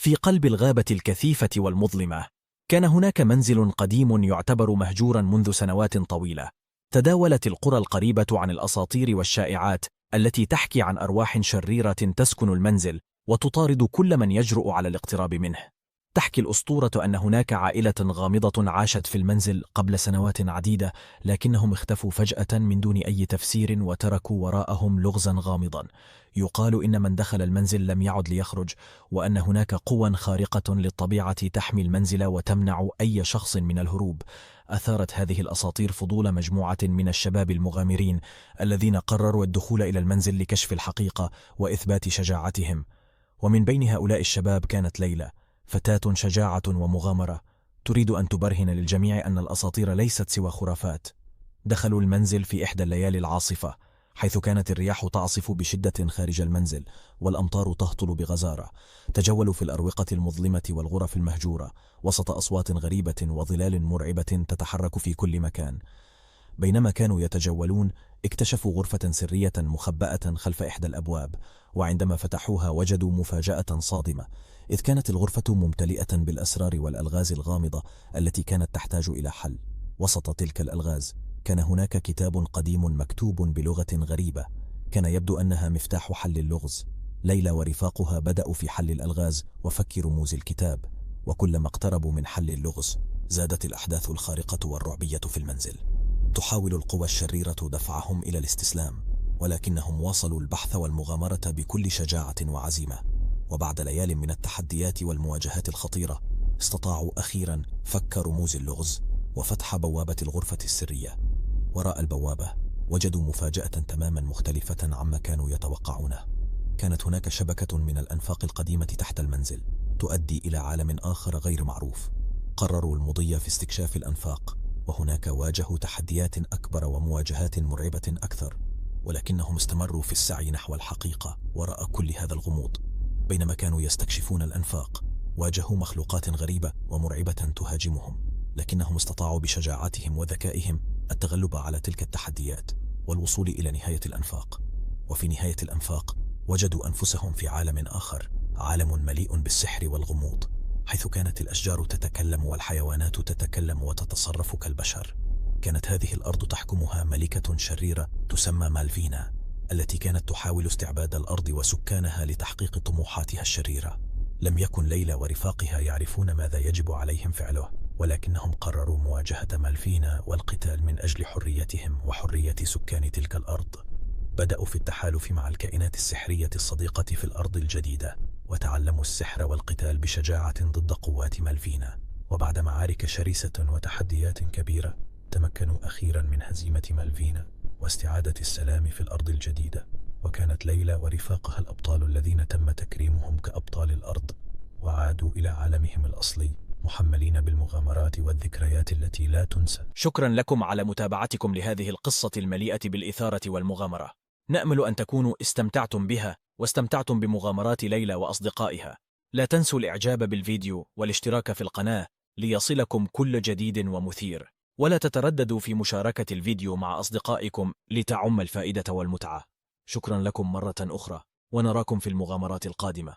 في قلب الغابة الكثيفة والمظلمة، كان هناك منزل قديم يعتبر مهجورا منذ سنوات طويلة. تداولت القرى القريبة عن الأساطير والشائعات التي تحكي عن أرواح شريرة تسكن المنزل وتطارد كل من يجرؤ على الاقتراب منه. تحكي الأسطورة أن هناك عائلة غامضة عاشت في المنزل قبل سنوات عديدة، لكنهم اختفوا فجأة من دون أي تفسير وتركوا وراءهم لغزا غامضا. يقال إن من دخل المنزل لم يعد ليخرج، وأن هناك قوى خارقة للطبيعة تحمي المنزل وتمنع أي شخص من الهروب. أثارت هذه الأساطير فضول مجموعة من الشباب المغامرين الذين قرروا الدخول إلى المنزل لكشف الحقيقة وإثبات شجاعتهم. ومن بين هؤلاء الشباب كانت ليلى، فتاة شجاعة ومغامرة تريد أن تبرهن للجميع أن الأساطير ليست سوى خرافات. دخلوا المنزل في إحدى الليالي العاصفة، حيث كانت الرياح تعصف بشدة خارج المنزل والأمطار تهطل بغزارة. تجولوا في الأروقة المظلمة والغرف المهجورة وسط أصوات غريبة وظلال مرعبة تتحرك في كل مكان. بينما كانوا يتجولون، اكتشفوا غرفة سرية مخبأة خلف إحدى الأبواب، وعندما فتحوها وجدوا مفاجأة صادمة، إذ كانت الغرفة ممتلئة بالأسرار والألغاز الغامضة التي كانت تحتاج إلى حل. وسط تلك الألغاز كان هناك كتاب قديم مكتوب بلغة غريبة، كان يبدو أنها مفتاح حل اللغز. ليلى ورفاقها بدأوا في حل الألغاز وفك رموز الكتاب، وكلما اقتربوا من حل اللغز زادت الأحداث الخارقة والرعبية في المنزل. تحاول القوى الشريرة دفعهم إلى الاستسلام، ولكنهم واصلوا البحث والمغامرة بكل شجاعة وعزيمة. وبعد ليال من التحديات والمواجهات الخطيرة، استطاعوا أخيرا فك رموز اللغز وفتح بوابة الغرفة السرية. وراء البوابة وجدوا مفاجأة تماما مختلفة عما كانوا يتوقعونه. كانت هناك شبكة من الأنفاق القديمة تحت المنزل تؤدي إلى عالم آخر غير معروف. قرروا المضي في استكشاف الأنفاق، وهناك واجهوا تحديات أكبر ومواجهات مرعبة أكثر، ولكنهم استمروا في السعي نحو الحقيقة وراء كل هذا الغموض. بينما كانوا يستكشفون الأنفاق، واجهوا مخلوقات غريبة ومرعبة تهاجمهم، لكنهم استطاعوا بشجاعتهم وذكائهم التغلب على تلك التحديات والوصول إلى نهاية الأنفاق. وفي نهاية الأنفاق وجدوا أنفسهم في عالم آخر، عالم مليء بالسحر والغموض، حيث كانت الأشجار تتكلم والحيوانات تتكلم وتتصرف كالبشر. كانت هذه الأرض تحكمها ملكة شريرة تسمى مالفينا، التي كانت تحاول استعباد الأرض وسكانها لتحقيق طموحاتها الشريرة. لم يكن ليلى ورفاقها يعرفون ماذا يجب عليهم فعله، ولكنهم قرروا مواجهة مالفينا والقتال من أجل حريتهم وحرية سكان تلك الأرض. بدأوا في التحالف مع الكائنات السحرية الصديقة في الأرض الجديدة، وتعلموا السحر والقتال بشجاعة ضد قوات مالفينا. وبعد معارك شرسة وتحديات كبيرة، تمكنوا أخيرا من هزيمة مالفينا واستعادة السلام في الأرض الجديدة. وكانت ليلى ورفاقها الأبطال الذين تم تكريمهم كأبطال الأرض، وعادوا إلى عالمهم الأصلي محملين بالمغامرات والذكريات التي لا تنسى. شكرا لكم على متابعتكم لهذه القصة المليئة بالإثارة والمغامرة. نأمل أن تكونوا استمتعتم بها واستمتعتم بمغامرات ليلى وأصدقائها. لا تنسوا الإعجاب بالفيديو والاشتراك في القناة ليصلكم كل جديد ومثير، ولا تترددوا في مشاركة الفيديو مع أصدقائكم لتعم الفائدة والمتعة. شكرا لكم مرة أخرى، ونراكم في المغامرات القادمة.